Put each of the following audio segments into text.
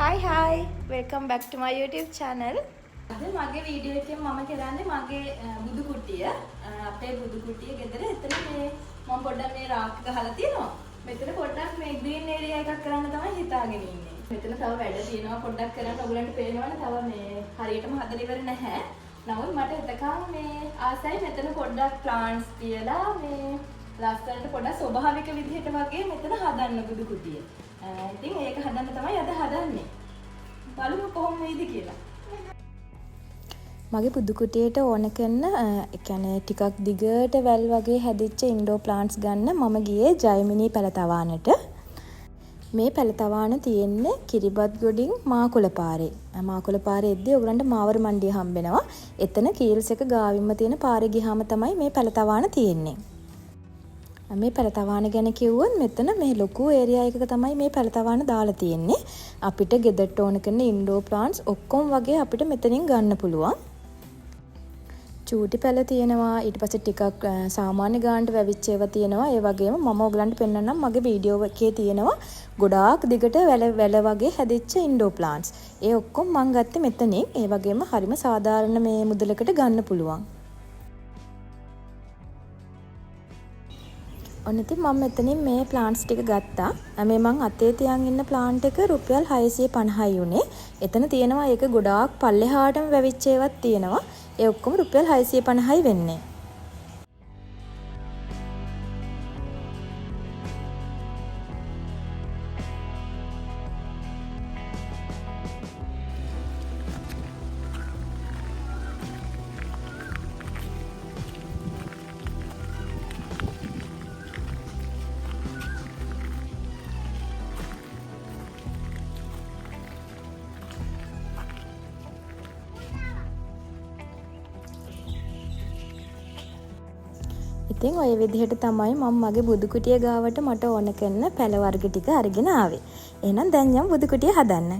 Hi, welcome back to my YouTube channel. අද මගේ video එකෙන් මම කරන්නේ මගේ බුදු කුට්ටිය. අපේ බුදු කුට්ටිය ගෙදර එතන මේ මම පොඩ්ඩක් මේ රාක් ගහලා තියෙනවා. මෙතන පොඩ්ඩක් මේ ග්‍රීන් ඒරියා එකක් කරන්න තමයි හිතාගෙන ඉන්නේ. මෙතන තව වැඩ තියෙනවා පොඩ්ඩක් කරන්න ඔයගලන්ට පේනවනේ තව මේ හරියටම හදලා ඉවර නැහැ. නමුත් මට එතකන් මේ ආසයි මෙතන පොඩ්ඩක් ප්ලාන්ට්ස් තියලා මේ ලස්සනට පොඩ්ඩක් ස්වභාවික විදිහට වගේ මෙතන හදන්න බුදු කුට්ටිය. ඉතින් ඒක හදන්න තමයි අද හදන්නේ. බලමු කොහොම වෙයිද කියලා. මගේ බුදු කුටියට ඕන කරන ඒ කියන්නේ ටිකක් දිගට වැල් වගේ හැදිච්ච ඉන්ඩෝර් ප්ලාන්ට්ස් ගන්න මම ගියේ ජයමිනී පැලතවානට. මේ පැලතවාන තියෙන්නේ කිරිබත් ගොඩින් මාකුල පාරේ. මාකුල පාරේ එද්දී ඔයගලන්ට මාවර මණ්ඩිය හම්බෙනවා. එතන කීල්ස් එක ගාවින්ම තියෙන පාරේ ගියාම තමයි මේ පැලතවාන තියෙන්නේ. මේ පැලතවාන ගැන කිව්වොත් මෙතන මේ ලොකු ඒරියා එකක තමයි මේ පැලතවාන දාලා තියෙන්නේ. අපිට ගෙදරට ඕන කරන ඉන්ඩෝර් ප්ලාන්ට්ස් ඔක්කොම වගේ අපිට මෙතනින් ගන්න පුළුවන්. චූටි පැල තියෙනවා, ඊට පස්සේ ටිකක් සාමාන්‍ය ගානට වැවිච්ච ඒවා තියෙනවා. ඒ වගේම මම ඔයගලන්ට පෙන්නන්නම් මගේ වීඩියෝ එකේ තියෙනවා ගොඩාක් දිගට වැල වගේ හැදිච්ච ඉන්ඩෝර් ප්ලාන්ට්ස්. ඒ ඔක්කොම මම ගත්තේ මෙතනින්. ඒ වගේම හරිම සාධාරණ මේ මුදලකට ගන්න පුළුවන්. ඔන්න ඉතින් මම මෙතනින් මේ ප්ලාන්ට්ස් ටික ගත්තා. මේ මං අතේ තියන් ඉන්න ප්ලාන්ට් එක රුපියල් 650යි උනේ. එතන තියෙනවා ඒක ගොඩාක් පල්ලෙහාටම වැවිච්ච ඒවාත් තියෙනවා. ඒ ඔක්කොම රුපියල් 650යි වෙන්නේ. ඉතින් ඔය විදිහට තමයි මම මගේ බුදු කුටිය ගාවට මට ඕන කරන පැල වර්ග ටික අරගෙන ආවේ. එහෙනම් දැන් යමු බුදු කුටිය හදන්න.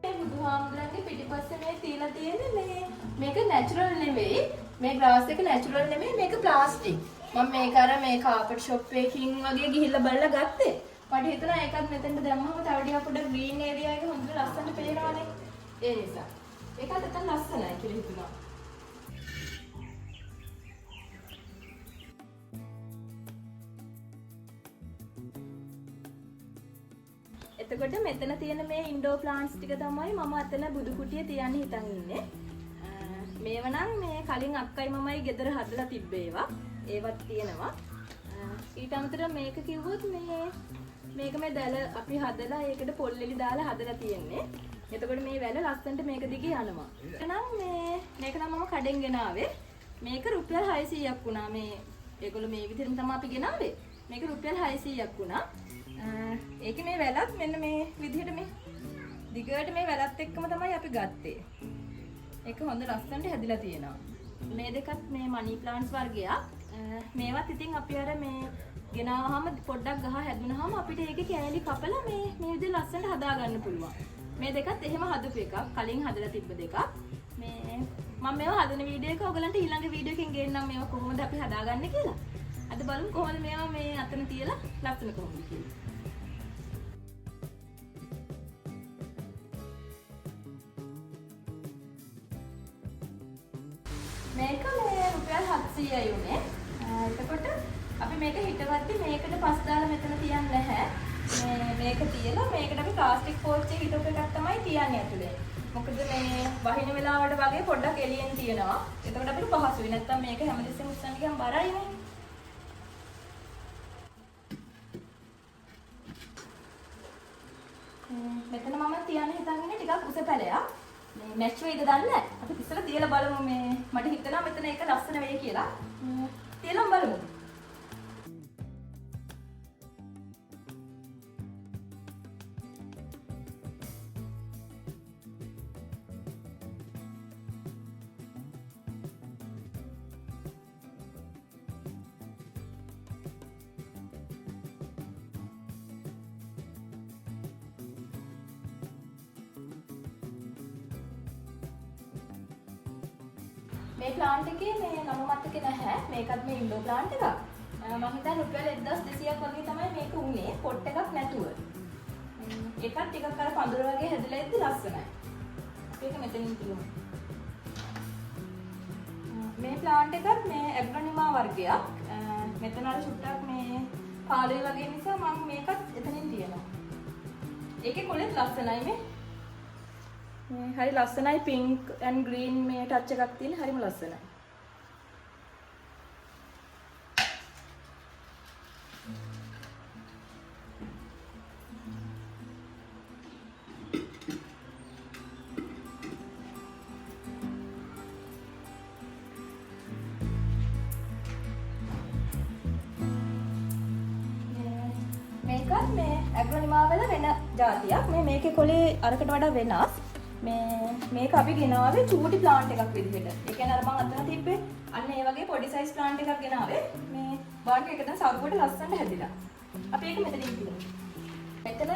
මේ බුදුහාමුදුරන්ගේ පිටිපස්සේ මේ තියලා තියෙන්නේ මේක නැචරල් නෙවෙයි. මේ ග්ලාස් එක නැචරල් නෙමෙයි මේක ප්ලාස්ටික්. මම මේක අර මේ කාපට් ෂොප් එකකින් වගේ ගිහිල්ලා බලලා ගත්තේ. මට හිතුණා ඒකත් මෙතෙන්ට දැම්මම තව ටිකක් පොඩ්ඩක් ග්‍රීන් ඒරියා එක හොඳට ලස්සනට පේනවනේ. ඒ නිසා. ඒකත් නැත්තම් ලස්සනයි කියලා හිතුණා. එතකොට මෙතන තියෙන මේ ඉන්ඩෝර් ප්ලාන්ට්ස් ටික තමයි මම අතන බුදු කුටිය තියන්න හිතන් ඉන්නේ. මේව නම් මේ කලින් අක්කයි මමයි ගෙදර හදලා තිබ්බේවා. ඒවත් තියෙනවා. ඊට අමතරව මේක කිව්වොත් මේක මේ දැල අපි හදලා ඒකට පොල්ලෙලි දාලා හදලා තියෙන්නේ. එතකොට මේ වැල ලස්සනට මේක දිගේ යනවා. එහෙනම් මේක නම් මම කඩෙන් ගෙනාවේ. මේක රුපියල් 600ක් වුණා. ඒගොල්ලෝ මේ විදිහටම තමයි අපි ගෙනාවේ. මේක රුපියල් 600ක් වුණා. ඒක මේ වැලත් මෙන්න මේ විදිහට මේ දිගට මේ වැලත් එක්කම තමයි අපි ගත්තේ. ඒක හොඳ ලස්සනට හැදිලා තියෙනවා. මේ දෙකත් මේ මනි ප්ලාන්ට්ස් වර්ගයක්. මේවත් ඉතින් අපි අර මේ ගෙනාවහම පොඩ්ඩක් ගහ හැදුනහම අපිට ඒකේ කෑලි කපලා මේ විදිහට ලස්සනට හදා ගන්න පුළුවන්. මේ දෙකත් එහෙම හදපු එකක්. කලින් හදලා තිබ්බ දෙකක්. මම මේවා හදන වීඩියෝ එක ඔයගලන්ට ඊළඟ වීඩියෝ එකෙන් ගේන්නම් මේවා කොහොමද අපි හදාගන්නේ කියලා. අද බලමු කොහොමද මේවා මේ අතන තියලා ලස්සන කොහොමද කියලා. මේක මේ රුපියල් 700යි උනේ. එතකොට අපි මේක හිටවද්දි මේකට පස් දාලා මෙතන තියන්නේ නැහැ. මේක තියලා මේකට අපි ප්ලාස්ටික් පෝච් එක හිටවපු එකක් තමයි තියන්නේ ඇතුලේ. මොකද මේ වහින වෙලාවට වගේ පොඩ්ඩක් එළියෙන් තියනවා. එතකොට අපිට පහසුයි. නැත්තම් මේක හැමදෙස්සෙම උස්සන්න ගියාම බරයිනේ. මෙතන මම තියන්න හිතන් ඉන්නේ ටිකක් උස පැලයක්. මේ මැච් වෙයිද දන්නේ නැහැ. අපි ඉස්සෙල්ලා තියලා බලමු මට හිතෙනවා මෙතන ඒක ලස්සන වෙයි කියලා. තියලා බලමු. මේ ප්ලාන්ට් එකේ මේ නම මතක නැහැ. මේකත් මේ ඉන්ඩෝර් ප්ලාන්ට් එකක්. මම හිතන්නේ රුපියල් 1200ක් වගේ තමයි මේක උනේ. පොට් එකක් නැතුව. එකක් ටිකක් අර පඳුර වගේ හැදලා ඉද්දි ලස්සනයි. අපි ඒක මෙතනින් තියමු. මේ ප්ලාන්ට් එකත් මේ ඇග්‍රොනිමා වර්ගයක්. මෙතන අර සුට්ටක් මේ පාළුවේ වගේ නිසා මම මේකත් එතනින් තියනවා. ඒකේ කොලෙත් ලස්සනයි මේ. හරි ලස්සනයි පින්ක් ඇන්ඩ් ග්‍රීන් මේ ටච් එකක් තියෙන හරිම ලස්සනයි. මේකත් මේ ඇග්‍රොනිමා වල වෙන જાතියක්. මේකේ කොලේ අරකට වඩා වෙනස්. මේක අපි ගෙනාවේ චූටි ප්ලාන්ට් එකක් විදිහට. ඒ කියන්නේ අර මම අතන තිබ්බේ අන්න ඒ වගේ පොඩි සයිස් ප්ලාන්ට් එකක් ගෙනාවේ. මේ බාඩ් එක දැන් සරුවට ලස්සනට හැදිලා. අපි ඒක මෙතනින් තියමු. මෙතන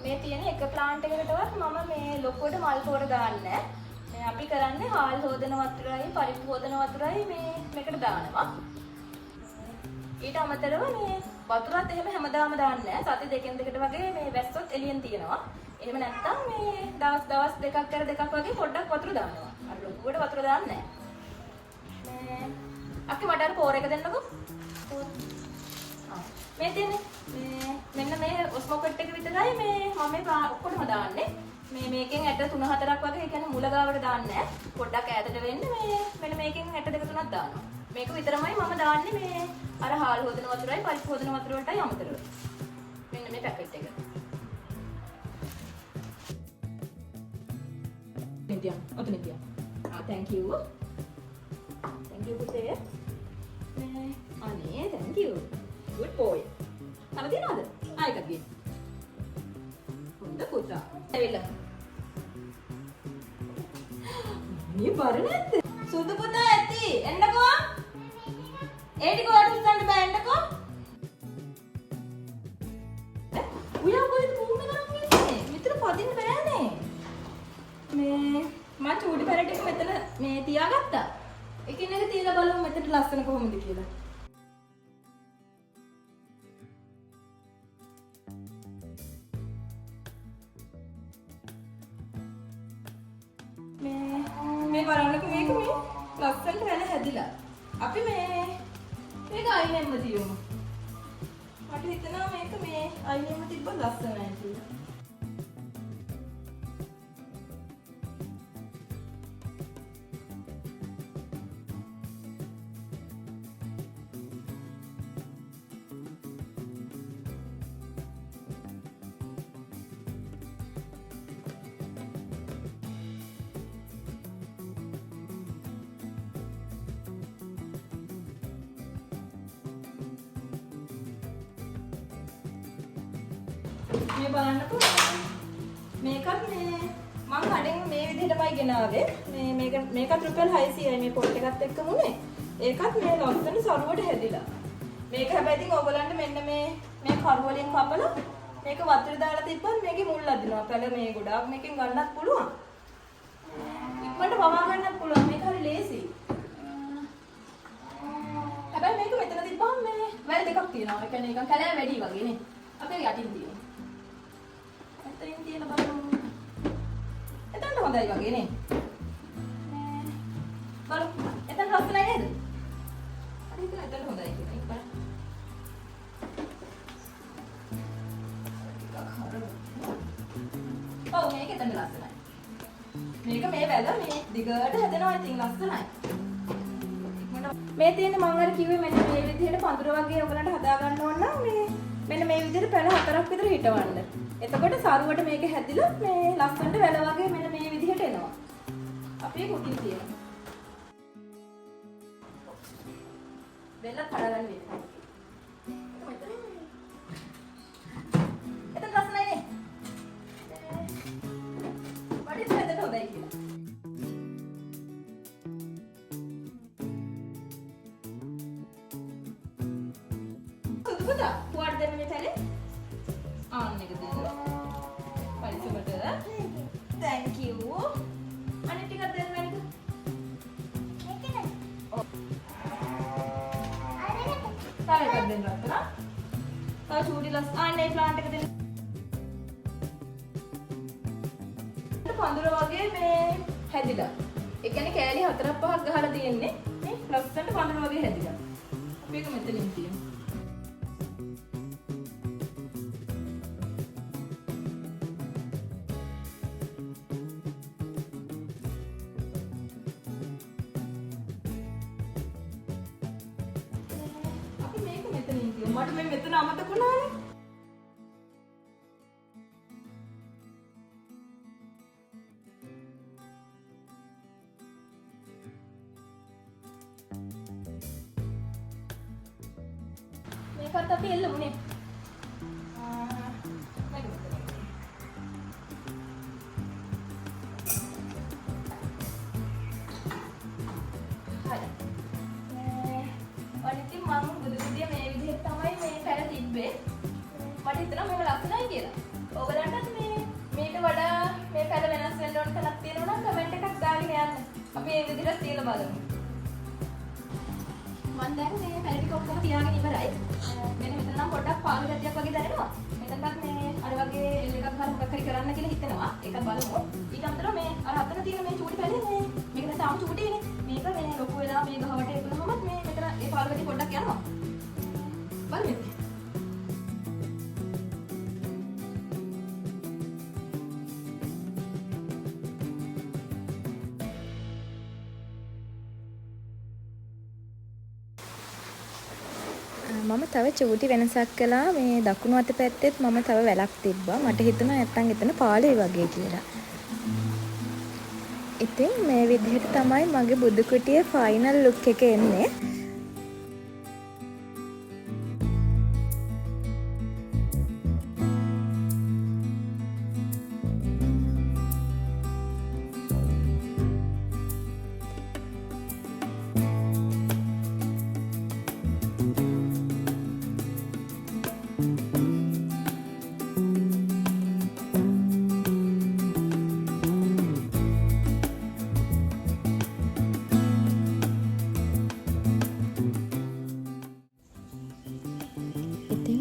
මේ තියෙන එක ප්ලාන්ට් එකකටවත් මම මේ ලොකුවට මල් පොර දාන්නේ නැහැ. අපි කරන්නේ හාල් හොදන වතුරයි පරිප්පු හොදන වතුරයි මේකට දානවා. ඊට අමතරව මේ වතුරත් එහෙම හැමදාම දාන්නේ නැහැ. සති දෙකෙන් දෙකට වගේ මේ වැස්සොත් එළියෙන් තියෙනවා. එහෙම නැත්නම් මේ දවස් දෙකක් කර දෙකක් වගේ පොඩ්ඩක් වතුර දානවා. අර ලොකුවට වතුර දාන්නේ නැහැ. මේ අක්කි මට අර පෝර එක දෙන්නකෝ. මේ තියෙන්නේ මෙන්න මේ ඔස්මොකට් එක විතරයි මම මේ ඔක්කොම දාන්නේ. මේකෙන් ඇට 3-4ක් වගේ ඒ කියන්නේ මුල ගාවට දාන්නේ නැහැ. පොඩ්ඩක් ඈතට වෙන්න මෙන්න මේකෙන් ඇට 2-3ක් දානවා. මේක විතරමයි මම දාන්නේ මේ අර හාල් හොදන වතුරයි පරිප්පු හොදන වතුර වලටයි අමතරව. මෙන්න මේ පැකට් එක. Nidian, otu Nidian. Thank you. Thank you, puteh. Ane, thank you. Good boy. Kalau dia ada, ayo kat dia. Honda putra. Ayolah. Ini baru nanti. Sudu putra hati. Enda ko? Edi ko atas stand by enda ko? Uya ko itu punya orang ini. Mitra padin bayane. මම චූටි parrot එක මෙතන මේ තියාගත්තා. එකින් එක තියලා බලමු මෙතන ලස්සන කොහොමද කියලා. මේ බලන්නකෝ මේක මේ ලස්සනට වෙන හැදිලා. අපි මේක අයිනෙම්ම තියමු. මට හිතෙනවා මේක මේ අයිනෙම්ම තිබ්බොත් ලස්සනයි කියලා. මේ බලන්නකෝ මේකත් මේ මම කඩෙන් මේ විදිහටමයි ගෙනාවේ. මේකත් රුපියල් 600යි මේ පොට් එකත් එක්කම උනේ. ඒකත් මේ ලස්සන සරුවට හැදිලා. මේක හැබැයි ඉතින් ඔයගලන්ට මෙන්න මේ කරු වලින් කපලා මේක වතුර දාලා තිබ්බත් මේකේ මුල් අදිනවා. පැල මේ ගොඩාක් මේකෙන් ගන්නත් පුළුවන්. ඉක්මනට පවා ගන්නත් පුළුවන්. මේක හරි ලේසි. හැබැයි මේක මෙතන තිබ්බම මේ වැල් දෙකක් තියෙනවා. ඒ කියන්නේ නිකන් කැලෑ වැඩි වගේ නේ. අපේ යටින් තියෙනවා. එතනින් තියෙන බලමු. එතනට හොඳයි වගේ නේ. බලමු. එතන ලස්සනයි නේද? හරි ඒක එතන හොඳයි කියලා. ඔව් මේක එතන ලස්සනයි. මේක මේ වැල මේ දිගට හැදෙනවා ඉතින් ලස්සනයි. මේ තියෙන්නේ මම අර කිව්වේ මෙන්න මේ විදිහට පඳුර වගේ ඔයගලන්ට හදා ගන්න ඕන නම් මෙන්න මේ විදිහට පැල 4ක් විතර හිටවන්න. එතකොට සරුවට මේක හැදිලා මේ ලස්සනට වැල වගේ මෙන්න මේ විදිහට එනවා. අපි ඒක උඩින් තියමු. වෙල කඩගන්න වෙන්නේ. එතන ලස්සනයි නේ. වඩේ හැදෙන්න හොඳයි කියලා. පුතා පුවාට දෙන්න මේ පැලේ. ආන්න එක දෙන්න. පරිස්සමට. Thank you. අනිත් ටිකක් දෙන්න වැඩිද? මේකද? ඔව්. තව එකක් දෙන්න රත්තරන්. තව තව චූටි ලස් ආන්නේ ප්ලාන්ට් එක දෙන්න. පඳුර වගේ මේ හැදිලා. ඒ කියන්නේ කෑලි 4-5ක් ගහලා තියෙන්නේ. මේ ලස්සනට පඳුර වගේ හැදිලා. අපි ඒක මෙතනින් තියමු. අපි මේක මෙතනින් තියමු. මට මේ මෙතන අමතක වුණානේ. මේකත් අපි එල්ලමුනේ. අනිතින් මම බුදුගුඩිය මේ විදිහට තමයි මේ පැල තිබ්බේ. මට හිතෙනවා මේක ලස්සනයි කියලා. ඔයගලන්ටත් මේට වඩා මේ පැල වෙනස් වෙන්න ඕන තැනක් තියෙනවා නම් කමෙන්ට් එකක් දාගෙන යන්න. අපි මේ විදිහට තියලා බලමු. මම දැන් මේ පැල ටික ඔක්කොම තියාගෙන ඉවරයි. මෙන්න මෙතන නම් පොඩ්ඩක් පාළු ගැටියක් වගේ දැනෙනවා. මෙතනත් මේ අර වගේ එල් එකක් ගන්න මොකක් හරි කරන්න කියලා හිතෙනවා. ඒකත් බලමු. ඊට අමතරව මේ අර අතන තියෙන මේ චූටි පැලේ මේක දැන් තාම චූටිනේ. මේක මේ ලොකු වෙලා මේ ගහවට එපුණාමත් මේ මෙතන ඒ පාළු ගැටි පොඩ්ඩක් යනවා. බලමු. මම තව චූටි වෙනසක් කළා මේ දකුණු අත පැත්තෙත් මම තව වැලක් තිබ්බා. මට හිතුණා නැත්තම් එතන පාළුයි වගේ කියලා. ඉතින් මේ විදිහට තමයි මගේ බුදු කුටියේ ෆයිනල් ලුක් එක එන්නේ.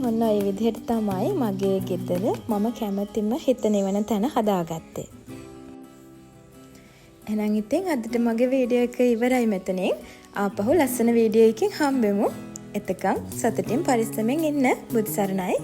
ඔන්න ඔය විදිහට තමයි මගේ ගෙදර මම කැමතිම හිත නිවන තැන හදාගත්තේ. එහෙනම් ඉතින් අදට මගේ වීඩියෝ එක ඉවරයි මෙතනින්. ආපහු ලස්සන වීඩියෝ එකකින් හම්බෙමු. එතකන් සතුටින් පරිස්සමෙන් ඉන්න. බුදු සරණයි.